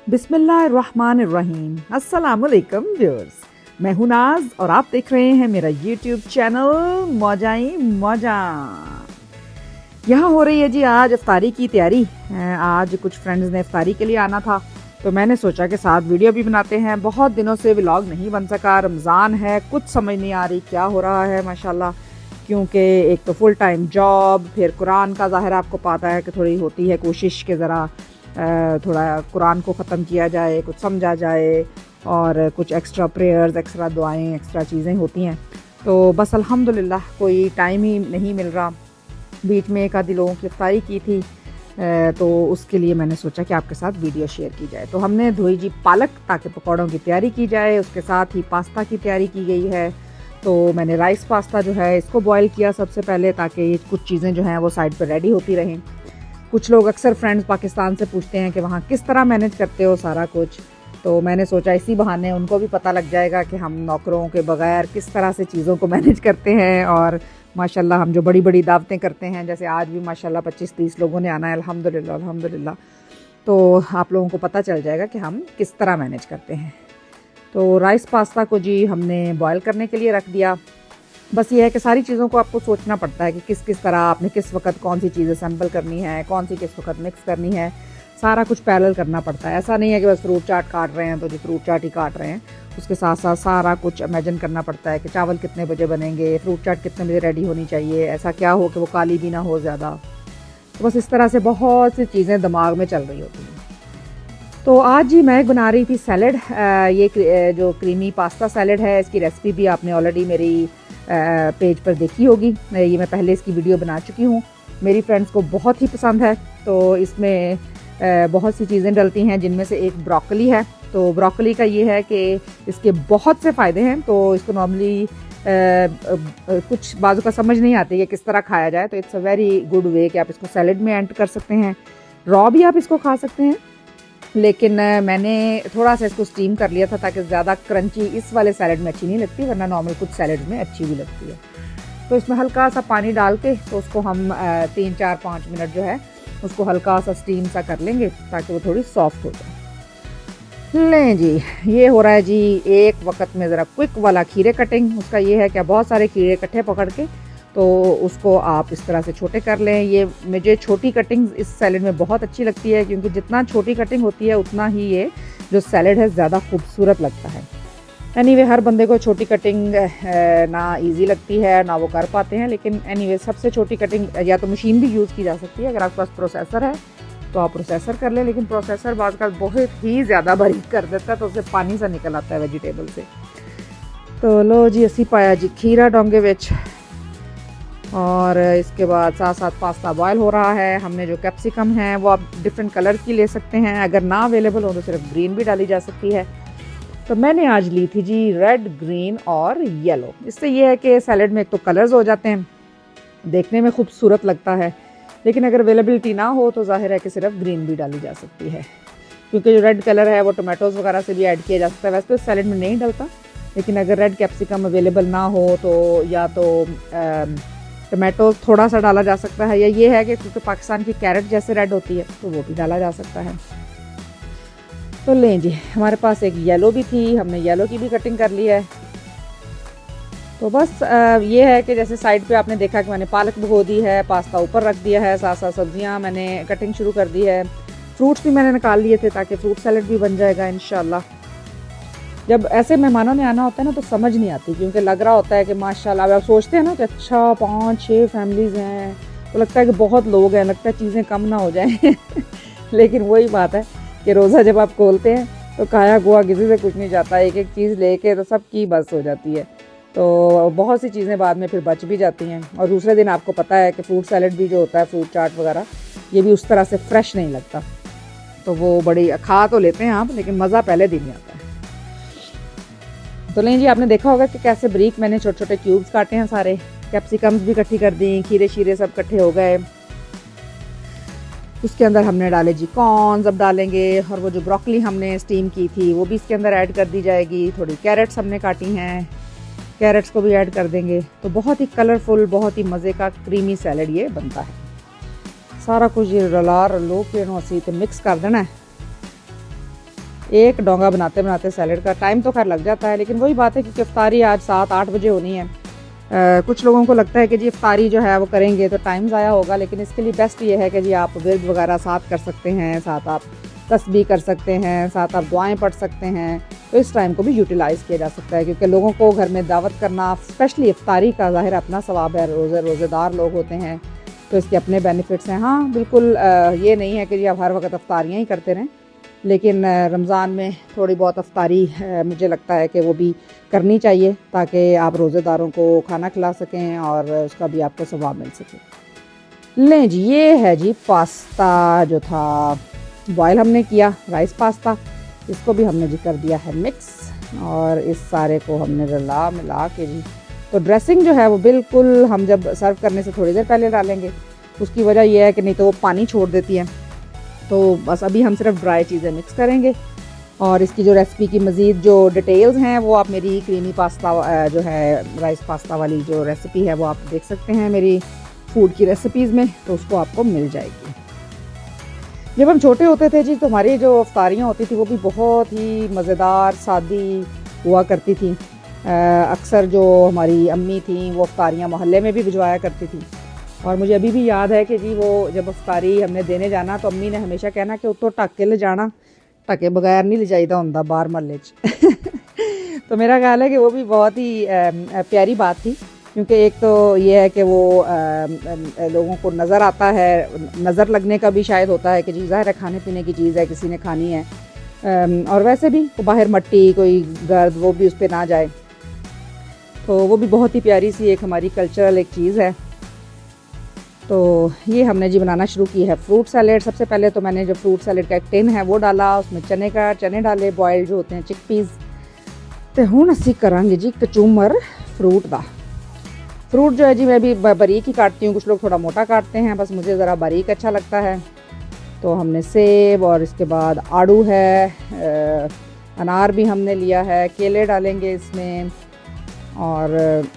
बिस्मिल्लाहिर्रहमानिर्रहीम। अस्सलामुअलैकुम व्यूअर्स, मैं हूं नाज और आप देख रहे हैं मेरा यूट्यूब चैनल मौजाई मौजा। यहाँ हो रही है जी आज इफ्तारी की तैयारी। आज कुछ फ्रेंड्स ने इफ्तारी के लिए आना था तो मैंने सोचा कि साथ वीडियो भी बनाते हैं। बहुत दिनों से व्लॉग नहीं बन सका, रमज़ान है, कुछ समझ नहीं आ रही क्या हो रहा है माशाल्लाह, क्योंकि एक तो फुल टाइम जॉब, फिर कुरान का ज़ाहिर आपको पता है कि थोड़ी होती है कोशिश के ज़रा थोड़ा कुरान को ख़त्म किया जाए, कुछ समझा जाए और कुछ एक्स्ट्रा प्रेयर्स, एक्स्ट्रा दुआएं, एक्स्ट्रा चीज़ें होती हैं। तो बस अल्हम्दुलिल्लाह कोई टाइम ही नहीं मिल रहा। बीच में एक आधी लोगों की इफ्तारी की थी तो उसके लिए मैंने सोचा कि आपके साथ वीडियो शेयर की जाए। तो हमने धोई जी पालक ताकि पकौड़ों की तैयारी की जाए, उसके साथ ही पास्ता की तैयारी की गई है। तो मैंने राइस पास्ता जो है इसको बॉयल किया सबसे पहले ताकि ये कुछ चीज़ें जो हैं वो साइड पर रेडी होती रहें। कुछ लोग अक्सर फ्रेंड्स पाकिस्तान से पूछते हैं कि वहाँ किस तरह मैनेज करते हो सारा कुछ, तो मैंने सोचा इसी बहाने उनको भी पता लग जाएगा कि हम नौकरों के बगैर किस तरह से चीज़ों को मैनेज करते हैं। और माशाल्लाह हम जो बड़ी बड़ी दावतें करते हैं, जैसे आज भी माशाल्लाह 25-30 लोगों ने आना है, अल्हम्दुलिल्लाह अल्हम्दुलिल्लाह, तो आप लोगों को पता चल जाएगा कि हम किस तरह मैनेज करते हैं। तो राइस पास्ता को जी हमने बॉयल करने के लिए रख दिया। बस ये है कि सारी चीज़ों को आपको सोचना पड़ता है कि किस किस तरह आपने किस वक्त कौन सी चीज़ें सैम्पल करनी है, कौन सी किस वक्त मिक्स करनी है, सारा कुछ पैरेलल करना पड़ता है। ऐसा नहीं है कि बस फ्रूट चाट काट रहे हैं तो जी फ्रूट चाट ही काट रहे हैं, उसके साथ साथ सारा कुछ इमेजिन करना पड़ता है कि चावल कितने बजे बनेंगे, फ्रूट चाट कितने बजे रेडी होनी चाहिए, ऐसा क्या हो कि वो काली भी ना हो ज़्यादा। तो बस इस तरह से बहुत सी चीज़ें दिमाग में चल रही होती हैं। तो आज जी मैं बना रही थी सैलड। ये जो क्रीमी पास्ता सैलड है, इसकी रेसिपी भी आपने ऑलरेडी मेरी पेज पर देखी होगी। ये मैं पहले इसकी वीडियो बना चुकी हूँ, मेरी फ्रेंड्स को बहुत ही पसंद है। तो इसमें बहुत सी चीज़ें डलती हैं, जिनमें से एक ब्रोकली है। तो ब्रोकली का ये है कि इसके बहुत से फ़ायदे हैं, तो इसको नॉर्मली कुछ बाजू का समझ नहीं आती कि किस तरह खाया जाए, तो it's a very good way कि आप इसको सैलड में ऐड कर सकते हैं। रॉ भी आप इसको खा सकते हैं, लेकिन मैंने थोड़ा सा इसको स्टीम कर लिया था ताकि ज़्यादा क्रंची इस वाले सैलड में अच्छी नहीं लगती, वरना नॉर्मल कुछ सैलड में अच्छी भी लगती है। तो इसमें हल्का सा पानी डाल के तो उसको हम 3-4-5 मिनट जो है उसको हल्का सा स्टीम सा कर लेंगे ताकि वो थोड़ी सॉफ्ट हो जाए। लें जी, ये हो रहा है जी एक वक्त में ज़रा क्विक वाला खीरे कटिंग। उसका ये है कि बहुत सारे खीरे इकट्ठे पकड़ के तो उसको आप इस तरह से छोटे कर लें। ये मुझे छोटी कटिंग इस सैलड में बहुत अच्छी लगती है, क्योंकि जितना छोटी कटिंग होती है उतना ही ये जो सैलड है ज़्यादा खूबसूरत लगता है। एनीवे हर बंदे को छोटी कटिंग ना इजी लगती है ना वो कर पाते हैं, लेकिन एनीवे सबसे छोटी कटिंग या तो मशीन भी यूज़ की जा सकती है। अगर आपके पास प्रोसेसर है तो आप प्रोसेसर कर लें, लेकिन प्रोसेसर बाज़ का बहुत ही ज़्यादा बारीक कर देता है तो उससे पानी सा निकल आता है वेजिटेबल से। तो लो जी असी पाया जी खीरा डोंगे विच, और इसके बाद साथ साथ पास्ता बॉयल हो रहा है। हमने जो कैप्सिकम है वो आप डिफरेंट कलर की ले सकते हैं, अगर ना अवेलेबल हो तो सिर्फ ग्रीन भी डाली जा सकती है। तो मैंने आज ली थी जी रेड, ग्रीन और येलो। इससे ये है कि सैलड में एक तो कलर्स हो जाते हैं, देखने में खूबसूरत लगता है, लेकिन अगर अवेलेबिलिटी ना हो तो जाहिर है कि सिर्फ ग्रीन भी डाली जा सकती है, क्योंकि जो रेड कलर है वो टोमेटोज़ वगैरह से भी ऐड किया जा सकता है। वैसे तो सैलड में नहीं डलता, लेकिन अगर रेड कैप्सिकम अवेलेबल ना हो तो या तो टमाटो थोड़ा सा डाला जा सकता है, या ये है कि क्योंकि पाकिस्तान की कैरेट जैसे रेड होती है तो वो भी डाला जा सकता है। तो लें जी, हमारे पास एक येलो भी थी, हमने येलो की भी कटिंग कर ली है। तो बस ये है कि जैसे साइड पे आपने देखा कि मैंने पालक भिगो दी है, पास्ता ऊपर रख दिया है, साथ साथ सब्जियां मैंने कटिंग शुरू कर दी है। फ्रूट्स भी मैंने निकाल लिए थे ताकि फ्रूट सैलड भी बन जाएगा इंशाल्लाह। जब ऐसे मेहमानों ने आना होता है ना तो समझ नहीं आती, क्योंकि लग रहा होता है कि माशाल्लाह, आप सोचते हैं ना कि अच्छा 5-6 फैमिलीज़ हैं तो लगता है कि बहुत लोग हैं, लगता है चीज़ें कम ना हो जाएं लेकिन वही बात है कि रोज़ा जब आप खोलते हैं तो खाया हुआ किसी से कुछ नहीं जाता, एक एक चीज़ लेके तो सबकी बस हो जाती है। तो बहुत सी चीज़ें बाद में फिर बच भी जाती हैं, और दूसरे दिन आपको पता है कि फ्रूट सैलड भी जो होता है, फ्रूट चाट वगैरह, ये भी उस तरह से फ्रेश नहीं लगता। तो वो बड़ी खा तो लेते हैं आप, लेकिन मज़ा पहले दिन ही आता है। तो लें जी, आपने देखा होगा कि कैसे बारीक मैंने छोटे छोटे क्यूब्स काटे हैं सारे। कैप्सिकम्स भी इकट्ठी कर दी, खीरे शीरे सब इकट्ठे हो गए। उसके अंदर हमने डाले जी कॉर्न्स, अब डालेंगे, और वो जो ब्रोकली हमने स्टीम की थी वो भी इसके अंदर ऐड कर दी जाएगी। थोड़ी कैरेट्स हमने काटी हैं, कैरेट्स को भी ऐड कर देंगे। तो बहुत ही कलरफुल, बहुत ही मज़े का क्रीमी सैलड ये बनता है। सारा कुछ ये रला रलो के नो असी तो मिक्स कर देना है। एक डोंगा बनाते बनाते सैलड का टाइम तो खैर लग जाता है, लेकिन वही बात है कि इफ्तारी आज 7-8 बजे होनी है। कुछ लोगों को लगता है कि जी इफ्तारी जो है वो करेंगे तो टाइम ज़ाया होगा, लेकिन इसके लिए बेस्ट ये है कि जी आप विर्द वगैरह साथ कर सकते हैं, साथ आप तस्बीह कर सकते हैं, साथ आप दुआएं पढ़ सकते हैं। तो इस टाइम को भी यूटिलाइज़ किया जा सकता है, क्योंकि लोगों को घर में दावत करना, स्पेशली इफ्तारी का ज़ाहिर अपना सवाब है, रोज़ेदार लोग होते हैं तो इसके अपने बेनिफिट्स हैं। हाँ बिल्कुल, ये नहीं है कि जी आप हर वक्त इफ्तारियाँ ही करते रहें, लेकिन रमज़ान में थोड़ी बहुत इफ्तारी मुझे लगता है कि वो भी करनी चाहिए, ताकि आप रोज़ेदारों को खाना खिला सकें और उसका भी आपको सवाब मिल सके। लें जी, ये है जी पास्ता जो था बॉयल हमने किया, राइस पास्ता। इसको भी हमने जी कर दिया है मिक्स, और इस सारे को हमने रला मिला के जी, तो ड्रेसिंग जो है वो बिल्कुल हम जब सर्व करने से थोड़ी देर पहले डालेंगे। उसकी वजह यह है कि नहीं तो वो पानी छोड़ देती है, तो बस अभी हम सिर्फ ड्राई चीज़ें मिक्स करेंगे। और इसकी जो रेसिपी की मज़ीद जो डिटेल्स हैं वो आप मेरी क्रीमी पास्ता जो है राइस पास्ता वाली जो रेसिपी है वो आप देख सकते हैं मेरी फूड की रेसिपीज़ में, तो उसको आपको मिल जाएगी। जब हम छोटे होते थे जी तो हमारी जो इफ्तारियाँ होती थी वो भी बहुत ही मज़ेदार सादी हुआ करती थी। अक्सर जो हमारी अम्मी थी वो इफ्तारियाँ मोहल्ले में भी भिजवाया करती थी, और मुझे अभी भी याद है कि जी वो जब इफ्तारी हमने देने जाना तो अम्मी ने हमेशा कहना कि उतो ढक के ले जाना, ढके बगैर नहीं ले जाईदा होंदा बाहर महल्ले च। तो मेरा ख्याल है कि वो भी बहुत ही प्यारी बात थी, क्योंकि एक तो ये है कि वो लोगों को नज़र आता है, नज़र लगने का भी शायद होता है कि जी ज़ाहिर है खाने पीने की चीज़ है, किसी ने खानी है, और वैसे भी बाहर मट्टी कोई गर्द वो भी उस पर ना जाए, तो वो भी बहुत ही प्यारी सी एक हमारी कल्चरल एक चीज़ है। तो ये हमने जी बनाना शुरू की है फ्रूट सैलेड। सबसे पहले तो मैंने जो फ्रूट सैलेड का एक टिन है वो डाला, उसमें चने डाले बॉयल्ड जो होते हैं चिकपीज़। तो हुण असी करांगे जी कचूमर फ्रूट का। फ्रूट जो है जी मैं भी बारीक ही काटती हूँ, कुछ लोग थोड़ा मोटा काटते हैं, बस मुझे ज़रा बारीक अच्छा लगता है। तो हमने सेब और इसके बाद आड़ू है, अनार भी हमने लिया है, केले डालेंगे इसमें, और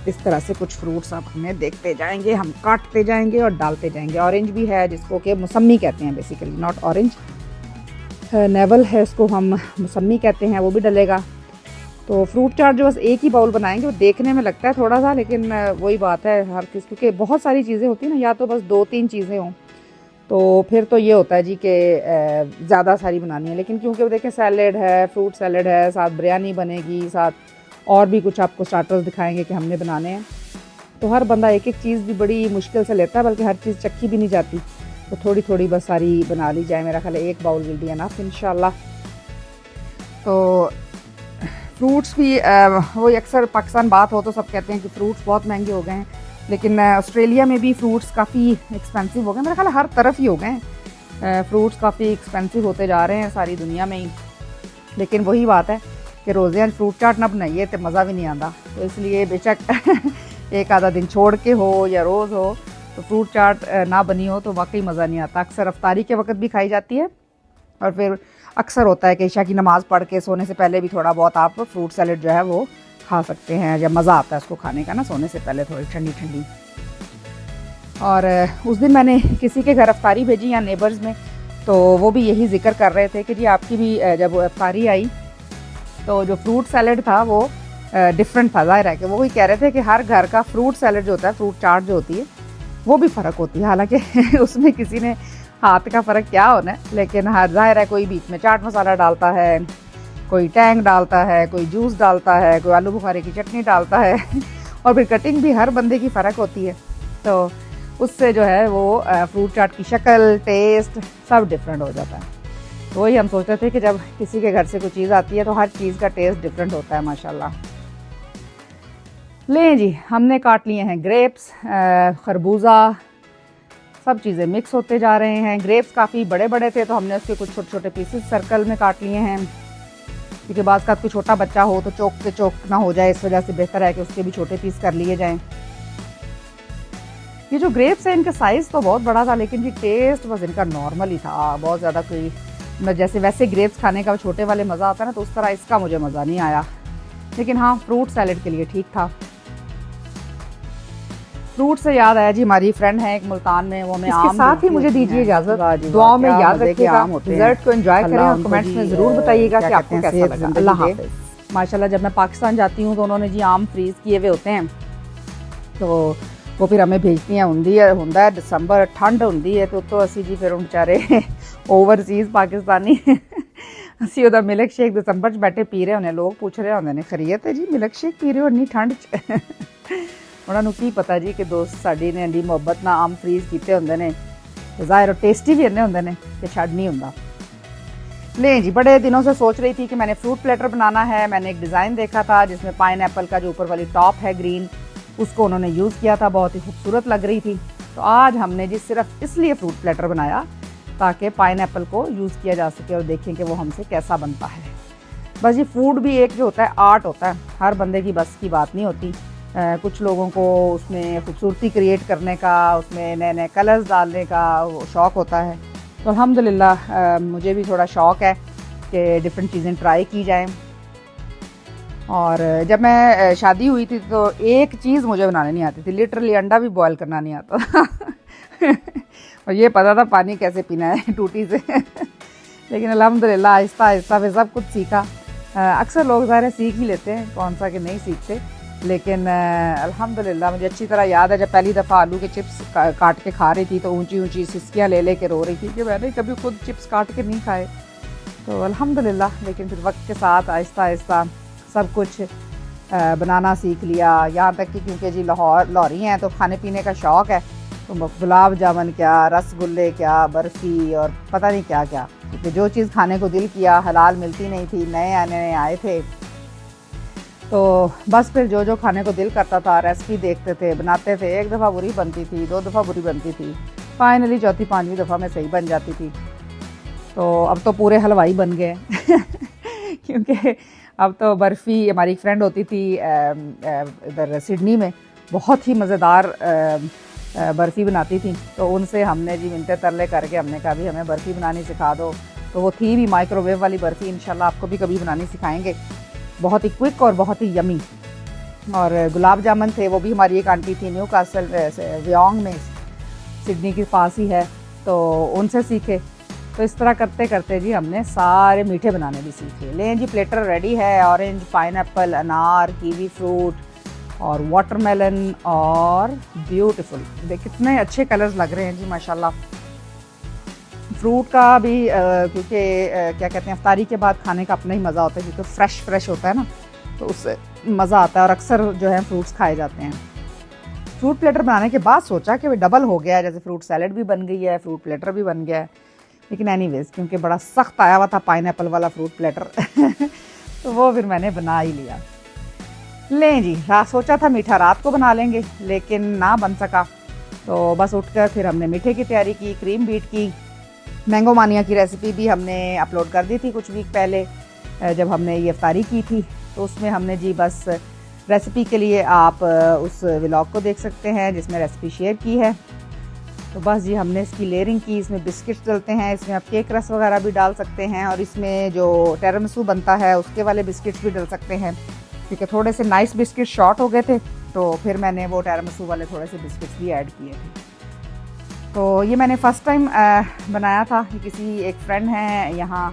इस तरह से कुछ फ्रूट्स आप हमें देखते जाएंगे, हम काटते जाएंगे और डालते जाएंगे। ऑरेंज भी है जिसको कि मौसमी कहते हैं, बेसिकली नॉट ऑरेंज, नेवल है इसको हम मौसमी कहते हैं, वो भी डलेगा। तो फ्रूट चाट जो बस एक ही बाउल बनाएंगे, वो देखने में लगता है थोड़ा सा, लेकिन वही बात है हर किस, क्योंकि बहुत सारी चीज़ें होती हैं ना, या तो बस 2-3 चीज़ें हों तो फिर तो ये होता है जी कि ज़्यादा सारी बनानी है। लेकिन क्योंकि वो देखें सैलेड है, फ्रूट सैलेड है, साथ बिरयानी बनेगी, साथ और भी कुछ आपको स्टार्टर्स दिखाएंगे कि हमने बनाने हैं, तो हर बंदा एक एक चीज़ भी बड़ी मुश्किल से लेता है, बल्कि हर चीज़ चक्की भी नहीं जाती, तो थोड़ी थोड़ी बस सारी बना ली जाए। मेरा ख्याल है एक बाउल विल बी एनफ इंशाल्लाह। तो फ्रूट्स भी वही अक्सर पाकिस्तान बात हो तो सब कहते हैं कि फ्रूट्स बहुत महंगे हो गए हैं, लेकिन ऑस्ट्रेलिया में भी फ्रूट्स काफ़ी एक्सपेंसिव हो गए। मेरा ख्याल है हर तरफ ही हो गए हैं, फ्रूट्स काफ़ी एक्सपेंसिव होते जा रहे हैं सारी दुनिया में ही। लेकिन वही बात है कि रोज़े आज फ्रूट चाट ना बनाइए तो मज़ा भी नहीं आता, तो इसलिए बेशक एक आधा दिन छोड़ के हो या रोज़ हो, तो फ्रूट चाट ना बनी हो तो वाकई मज़ा नहीं आता। अक्सर अफ्तारी के वक्त भी खाई जाती है, और फिर अक्सर होता है कि ईशा की नमाज़ पढ़ के सोने से पहले भी थोड़ा बहुत आप फ्रूट सैलेड जो है वो खा सकते हैं, जब मज़ा आता है उसको खाने का ना, सोने से पहले थोड़ी ठंडी ठंडी। और उस दिन मैंने किसी के घर अफ्तारी भेजी या नेबर्स में, तो वो भी यही जिक्र कर रहे थे कि जी आपकी भी जब अफ्तारी आई तो जो फ्रूट सैलेड था वो डिफरेंट था। ज़ाहिर है कि वो भी कह रहे थे कि हर घर का फ्रूट सैलेड जो होता है, फ्रूट चाट जो होती है, वो भी फ़र्क होती है। हालांकि उसमें किसी ने हाथ का फ़र्क क्या होना है, लेकिन हाँ ज़ाहिर है कोई बीच में चाट मसाला डालता है, कोई टैंग डालता है, कोई जूस डालता है, कोई आलू बुखारे की चटनी डालता है और फिर कटिंग भी हर बंदे की फ़र्क होती है, तो उससे जो है वो फ्रूट चाट की शक्ल, टेस्ट सब डिफरेंट हो जाता है। तो वही हम सोचते थे कि जब किसी के घर से कोई चीज़ आती है तो हर चीज़ का टेस्ट डिफरेंट होता है माशाल्लाह। लें जी, हमने काट लिए हैं ग्रेप्स, खरबूजा, सब चीज़ें मिक्स होते जा रहे हैं। ग्रेप्स काफ़ी बड़े बड़े थे तो हमने उसके कुछ छोटे छोटे पीसेस सर्कल में काट लिए हैं, क्योंकि बाज़ का कोई छोटा बच्चा हो तो चौक ना हो जाए, इस वजह से बेहतर है कि उसके भी छोटे पीस कर लिए जाएं। ये जो ग्रेप्स है इनका साइज़ तो बहुत बड़ा था, लेकिन जी टेस्ट बस इनका नॉर्मल ही था, बहुत ज़्यादा कोई जैसे वैसे ग्रेप्स खाने का छोटे वाले मज़ा आता है ना, तो उस तरह इसका मुझे मज़ा नहीं आया, लेकिन हाँ फ्रूट सैलेड के लिए ठीक था। फ्रूट से याद आया जी, हमारी फ्रेंड है एक मुल्तान में, वो हमें इसके आम साथ ही मुझे दीजिए इजाजत। दुआओं में याद रखिएगा, डिजर्ट को एंजॉय करें और कमेंट्स में जरूर बताइएगा कि आपको कैसा लगा। अल्लाह हाफिज़। माशाल्लाह जब मैं पाकिस्तान जाती हूँ तो उन्होंने जी आम फ्रीज किए हुए होते हैं, तो वो फिर हमें भेजती हैं। ਹੁੰਦਾ है दिसंबर ठंड ਹੁੰਦੀ है तो असी जी फिर बेचारे ओवरसीज़ पाकिस्तानी ਅਸੀਂ ਉਹਦਾ ਮਿਲਕ ਸ਼ੇਕ ਦਸੰਬਰ 'ਚ ਬੈਠੇ ਪੀ ਰਹੇ ਹੁੰਦੇ, ਲੋਕ ਪੁੱਛ ਰਹੇ ਹੁੰਦੇ ਨੇ ਖਰੀਅਤ ਹੈ ਜੀ ਮਿਲਕ ਸ਼ੇਕ ਪੀ ਰਹੇ ਹੋ ਇੰਨੀ ਠੰਡ 'ਚ। ਉਹਨਾਂ ਨੂੰ ਕੀ ਪਤਾ ਜੀ ਕਿ ਦੋਸਤ ਸਾਡੀ ਨੇ ਇੰਨੀ ਮੁਹੱਬਤ ਨਾਲ ਆਮ ਫਰੀਜ਼ ਕੀਤੇ ਹੁੰਦੇ ਨੇ, ਜ਼ਾਹਿਰ टेस्टी भी ਇੰਨੇ ਹੁੰਦੇ ਨੇ ਕਿ ਛੱਡ नहीं ਹੁੰਦਾ। ले जी, बड़े दिनों से सोच रही थी कि मैंने फ्रूट प्लेटर बनाना है। मैंने एक डिज़ाइन देखा था जिसमें पाइन एप्पल का जो ऊपर वाली टॉप है ग्रीन, उसको उन्होंने यूज़ किया था, बहुत ही खूबसूरत लग रही थी। तो आज हमने जी सिर्फ इसलिए फ्रूट प्लेटर बनाया ताकि पाइन एप्पल को यूज़ किया जा सके और देखें कि वो हमसे कैसा बनता है। बस ये फूड भी एक जो होता है आर्ट होता है, हर बंदे की बस की बात नहीं होती। कुछ लोगों को उसमें खूबसूरती क्रिएट करने का, उसमें नए नए कलर्स डालने का शौक़ होता है। तो अल्हम्दुलिल्लाह मुझे भी थोड़ा शौक़ है कि डिफरेंट चीज़ें ट्राई की जाएं। और जब मैं शादी हुई थी तो एक चीज़ मुझे बनाने नहीं आती थी, लिटरली अंडा भी बॉयल करना नहीं आता था और ये पता था पानी कैसे पीना है टूटी से लेकिन अल्हम्दुलिल्लाह आहिस्ता आहिस्ता फिर सब कुछ सीखा। अक्सर लोग ज़ाहिर सीख ही लेते हैं, कौन सा कि नहीं सीखते, लेकिन अल्हम्दुलिल्लाह मुझे अच्छी तरह याद है जब पहली दफ़ा आलू के चिप्स काट के खा रही थी तो ऊंची ऊंची सिसकियाँ ले के रो रही थी कि मैंने कभी खुद चिप्स काट के नहीं खाए। तो अल्हम्दुलिल्लाह लेकिन फिर वक्त के साथ आहिस्ता आहिस्ता सब कुछ बनाना सीख लिया। यहाँ तक कि क्योंकि जी लाहौरी हैं तो खाने पीने का शौक़ है, तो गुलाब जामुन क्या, रसगुल्ले क्या, बर्फ़ी और पता नहीं क्या क्या, क्योंकि जो चीज़ खाने को दिल किया हलाल मिलती नहीं थी, नए आए थे, तो बस फिर जो खाने को दिल करता था रेसिपी देखते थे, बनाते थे। एक दफ़ा बुरी बनती थी, 2 दफ़ा बुरी बनती थी, फाइनली चौथी पाँचवीं दफ़ा में सही बन जाती थी। तो अब तो पूरे हलवाई बन गए क्योंकि अब तो बर्फ़ी, हमारी एक फ्रेंड होती थी इधर सिडनी में, बहुत ही मज़ेदार बर्फ़ी बनाती थी, तो उनसे हमने जी मिनते तरले करके हमने कहा भी हमें बर्फ़ी बनानी सिखा दो। तो वो थी भी माइक्रोवेव वाली बर्फ़ी, इंशाल्लाह आपको भी कभी बनानी सिखाएंगे, बहुत ही क्विक और बहुत ही यमी। और गुलाब जामुन थे, वो भी हमारी एक आंटी थी न्यू कासल व्योंग में, सिडनी के पास ही है, तो उनसे सीखे। तो इस तरह करते करते जी हमने सारे मीठे बनाने भी सीखे। लें जी प्लेटर रेडी है, ऑरेंज, पाइनएप्पल, अनार, कीवी फ्रूट और वाटरमेलन और ब्यूटीफुल, देख कितने अच्छे कलर्स लग रहे हैं जी माशाल्लाह। फ्रूट का भी क्योंकि क्या कहते हैं अफ्तारी के बाद खाने का अपना ही मज़ा होता है, क्योंकि फ्रेश होता है ना, तो उससे मज़ा आता है और अक्सर जो है फ्रूट्स खाए जाते हैं। फ्रूट प्लेटर बनाने के बाद सोचा कि वो डबल हो गया है, जैसे फ्रूट सैलड भी बन गई है, फ्रूट प्लेटर भी बन गया है, लेकिन एनीवेज क्योंकि बड़ा सख्त आया हुआ था पाइनएप्पल वाला फ्रूट प्लेटर तो वो फिर मैंने बना ही लिया। लें जी, सोचा था मीठा रात को बना लेंगे लेकिन ना बन सका, तो बस उठकर फिर हमने मीठे की तैयारी की, क्रीम बीट की। मैंगो मानिया की रेसिपी भी हमने अपलोड कर दी थी कुछ वीक पहले जब हमने ये इफ्तारी की थी, तो उसमें हमने जी बस रेसिपी के लिए आप उस व्लॉग को देख सकते हैं जिसमें रेसिपी शेयर की है। तो बस जी हमने इसकी लेयरिंग की, इसमें बिस्किट्स डलते हैं, इसमें आप केक रस वगैरह भी डाल सकते हैं, और इसमें जो टेरामिसू बनता है उसके वाले बिस्किट्स भी डल सकते हैं, क्योंकि थोड़े से नाइस बिस्किट शॉर्ट हो गए थे, तो फिर मैंने वो टेरामिसू वाले थोड़े से बिस्किट्स भी ऐड किए थे। तो ये मैंने फ़र्स्ट टाइम बनाया था, ये किसी एक फ्रेंड हैं यहाँ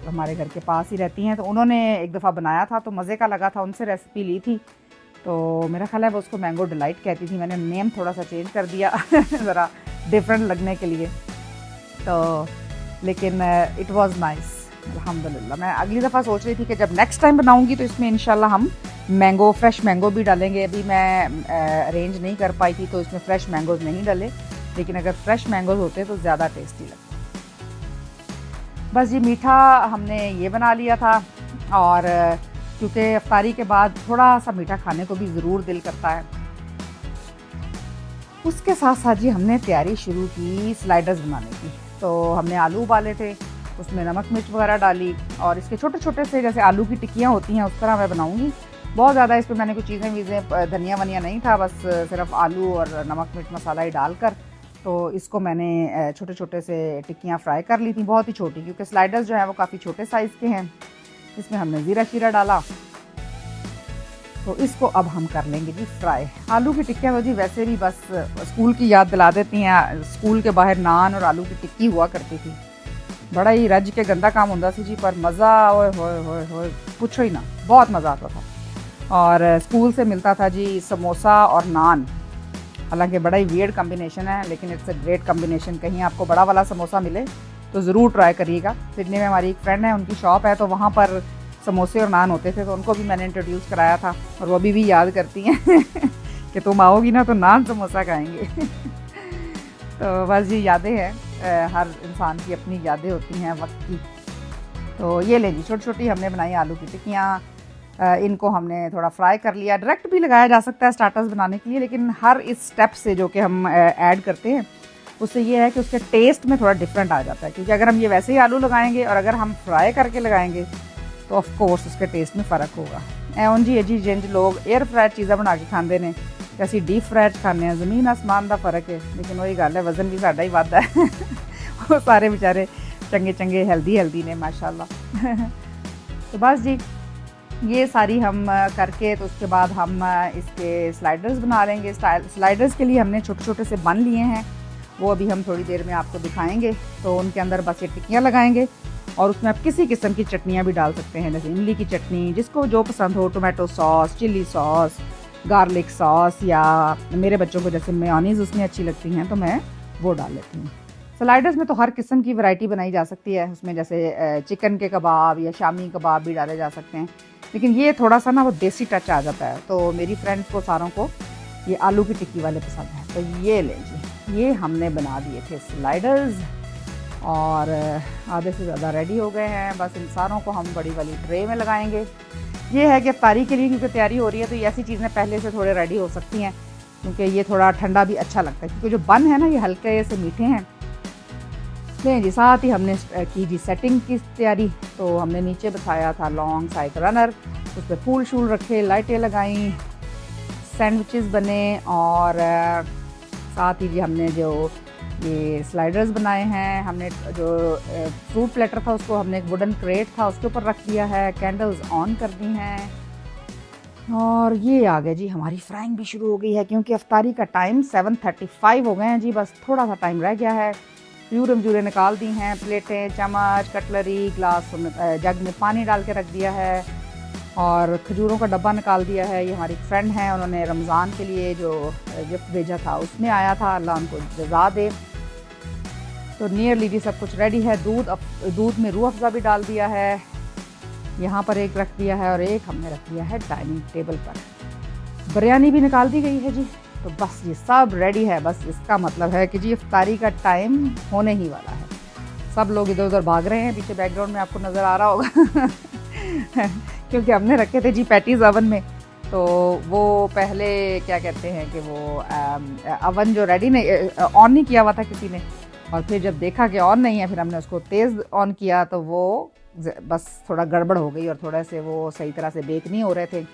हमारे घर के पास ही रहती हैं, तो उन्होंने एक दफ़ा बनाया था तो मज़े का लगा था, उनसे रेसिपी ली थी, तो मेरा ख्याल है वो उसको मैंगो डिलाइट कहती थी, मैंने नेम थोड़ा सा चेंज कर दिया ज़रा डिफरेंट लगने के लिए, तो लेकिन इट वाज नाइस अल्हम्दुलिल्लाह। मैं अगली दफ़ा सोच रही थी कि जब नेक्स्ट टाइम बनाऊंगी तो इसमें इंशाल्लाह हम मैंगो, फ्रेश मैंगो भी डालेंगे। अभी मैं अरेंज नहीं कर पाई थी तो इसमें फ्रेश मैंगोज़ नहीं डाले, लेकिन अगर फ्रेश मैंगोज़ होते तो ज़्यादा टेस्टी लगता। बस ये मीठा हमने ये बना लिया था, और क्योंकि इफ्तारी के बाद थोड़ा सा मीठा खाने को भी ज़रूर दिल करता है। उसके साथ साथ जी हमने तैयारी शुरू की स्लाइडर्स बनाने की। तो हमने आलू उबाले थे, उसमें नमक मिर्च वगैरह डाली, और इसके छोटे छोटे से जैसे आलू की टिक्कियाँ होती हैं उस तरह मैं बनाऊँगी। बहुत ज़्यादा इस पर मैंने कुछ चीज़ें धनिया वनिया नहीं था, बस सिर्फ आलू और नमक मिर्च मसाला ही डालकर, तो इसको मैंने छोटे छोटे से टिक्कियाँ फ्राई कर ली थी, बहुत ही छोटी, क्योंकि स्लाइडर्स जो हैं वो काफ़ी छोटे साइज़ के हैं। इसमें हमने ज़ीरा शीरा डाला, तो इसको अब हम कर लेंगे जी फ्राई। आलू की टिक्कियाँ तो जी वैसे भी बस स्कूल की याद दिला देती हैं। स्कूल के बाहर नान और आलू की टिक्की हुआ करती थी, बड़ा ही रज के गंदा काम होता सी जी, पर मज़ा ओए होए होए होए पूछो ही ना, बहुत मज़ा आता था। और स्कूल से मिलता था जी समोसा और नान, हालांकि बड़ा ही वियर्ड कम्बिनेशन है लेकिन इट्स अ ग्रेट कम्बिनेशन। कहीं आपको बड़ा वाला समोसा मिले तो ज़रूर ट्राई करिएगा। सिडनी में हमारी एक फ्रेंड है, उनकी शॉप है, तो वहाँ पर समोसे और नान होते थे, तो उनको भी मैंने इंट्रोड्यूस कराया था और वो अभी भी याद करती हैं कि तुम आओगी ना तो नान समोसा खाएंगे तो बस ये यादें हैं, हर इंसान की अपनी यादें होती हैं वक्त की। तो ये ले जी छोटी छोटी हमने बनाई आलू की टिक्कियाँ। इनको हमने थोड़ा फ्राई कर लिया। डायरेक्ट भी लगाया जा सकता है स्टार्टर्स बनाने के लिए, लेकिन हर इस स्टेप से जो कि हम ऐड करते हैं उससे ये है कि उसके टेस्ट में थोड़ा डिफरेंट आ जाता है। क्योंकि अगर हम ये वैसे ही आलू लगाएंगे और अगर हम फ्राई करके लगाएंगे तो ऑफ कोर्स उसके टेस्ट में फ़र्क होगा। एवं जी जी जिंज लोग एयर फ्राइड चीज़ा बना के खाते हैं, ਅਸੀਂ ਡੀਪ फ्राइड खाने ज़मीन आसमान का फर्क है, लेकिन वही गल है वजन भी साडा ही वादा है वो सारे बेचारे चंगे चंगे हेल्दी ने माशाल्लाह तो बस जी ये सारी हम करके तो उसके बाद हम इसके स्लाइडर्स बना लेंगे। स्लाइडर्स के लिए हमने छोटे छोटे से बन लिए हैं, वो अभी हम थोड़ी देर में आपको दिखाएंगे। तो उनके अंदर बस ये टिक्कियाँ लगाएंगे और उसमें आप किसी किस्म की चटनियाँ भी डाल सकते हैं, जैसे इमली की चटनी, जिसको जो पसंद हो, tomato sauce, chilli sauce, garlic sauce, या मेरे बच्चों को जैसे मेयोनीज़ उसमें अच्छी लगती हैं तो मैं वो डाल लेती हूँ। स्लाइडर्स में तो हर किस्म की वैरायटी बनाई जा सकती है, उसमें जैसे चिकन के कबाब या शामी कबाब भी डाले जा सकते हैं, लेकिन ये थोड़ा सा ना वो देसी टच आ जाता है। तो मेरी फ्रेंड्स को सारों को ये आलू की टिक्की वाले पसंद है। तो ये ले जी, ये हमने बना दिए थे स्लाइडर्स और आधे से ज़्यादा रेडी हो गए हैं। बस इन सारों को हम बड़ी वाली ट्रे में लगाएंगे। ये है कि इफ्तारी के लिए क्योंकि तैयारी हो रही है तो ये ऐसी चीज़ें पहले से थोड़े रेडी हो सकती हैं, क्योंकि ये थोड़ा ठंडा भी अच्छा लगता है, क्योंकि जो बन है ना ये हल्के से मीठे हैं। नहीं जी, साथ ही हमने की जी सेटिंग की तैयारी। तो हमने नीचे बिछाया था लॉन्ग साइड रनर, उस पर फूल शूल रखे, लाइटें लगाई, सैंडविचेस बने और साथ ही जी हमने जो ये स्लाइडर्स बनाए हैं, हमने जो फ्रूट प्लेटर था उसको हमने एक वुडन क्रेट था उसके ऊपर रख दिया है, कैंडल्स ऑन कर दी हैं और ये आ गए जी हमारी फ्राइंग भी शुरू हो गई है, क्योंकि अफ्तारी का टाइम 7:35 हो गए हैं जी, बस थोड़ा सा टाइम रह गया है। मजूरे निकाल दी हैं, प्लेटें, चम्मच, कटलरी, ग्लास, जग में पानी डाल के रख दिया है और खजूरों का डब्बा निकाल दिया है। ये हमारी फ्रेंड हैं, उन्होंने रमज़ान के लिए जो गिफ्ट भेजा था उसमें आया था, अल्लाह उनको जज़ा दे। तो नियरली भी सब कुछ रेडी है। दूध में रूह अफ़ज़ा भी डाल दिया है, यहाँ पर एक रख दिया है और एक हमने रख दिया है डाइनिंग टेबल पर। बिरयानी भी निकाल दी गई है जी। तो बस ये सब रेडी है। बस इसका मतलब है कि जी इफ्तारी का टाइम होने ही वाला है। सब लोग इधर उधर भाग रहे हैं, पीछे बैकग्राउंड में आपको नज़र आ रहा होगा क्योंकि हमने रखे थे जी पैटीज़ अवन में, तो वो पहले क्या कहते हैं कि वो अवन जो रेडी नहीं ऑन नहीं किया हुआ था किसी ने, और फिर जब देखा कि ऑन नहीं है फिर हमने उसको तेज़ ऑन किया तो वो बस थोड़ा गड़बड़ हो गई और थोड़ा से वो सही तरह से बेक नहीं हो रहे थे।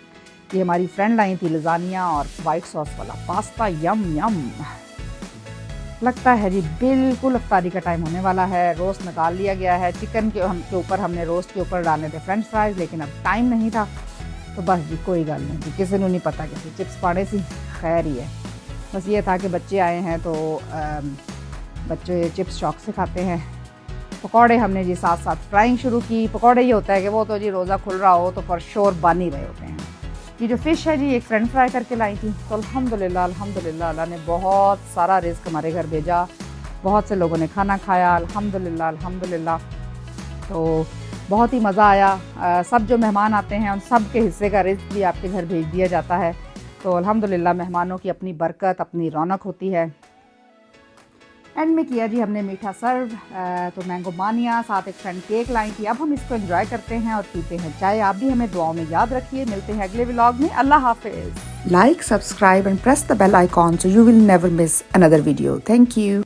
ये हमारी फ्रेंड लाई थी लजानिया और वाइट सॉस वाला पास्ता, यम यम लगता है जी। बिल्कुल इफ्तारी का टाइम होने वाला है। रोस्ट निकाल लिया गया है। चिकन के ऊपर हमने रोस्ट के ऊपर डालने थे फ्रेंच फ्राइज, लेकिन अब टाइम नहीं था तो बस जी कोई गल नहीं जी, किसी ने नहीं पता कैसे चिप्स पाने सी खैर ही है। बस ये था कि बच्चे आए हैं तो बच्चे चिप्स शौक से खाते हैं। पकौड़े हमने जी साथ साथ फ्राइंग शुरू की। पकौड़े ये होता है कि वो तो जी रोज़ा खुल रहा हो तो फॉर श्योर बन ही रहे होते हैं। ये जो फ़िश है जी एक फ्रेंड फ्राई करके लाई थी, तो अल्हम्दुलिल्लाह अल्लाह ने बहुत सारा रिज़्क़ हमारे घर भेजा, बहुत से लोगों ने खाना खाया अल्हम्दुलिल्लाह। तो बहुत ही मज़ा आया। सब जो मेहमान आते हैं उन सब के हिस्से का रिज़्क़ भी आपके घर भेज दिया जाता है। तो अल्हम्दुलिल्लाह मेहमानों की अपनी बरकत, अपनी रौनक होती है। एंड में किया जी हमने मीठा सर्व, तो मैंगो मानिया, साथ एक फ्रेंड केक लाई थी। अब हम इसको एंजॉय करते हैं और पीते हैं चाय। आप भी हमें दुआओं में याद रखिए। मिलते हैं अगले व्लॉग में। अल्लाह हाफिज़। Like, subscribe and press the bell icon so you will never miss another video. Thank you.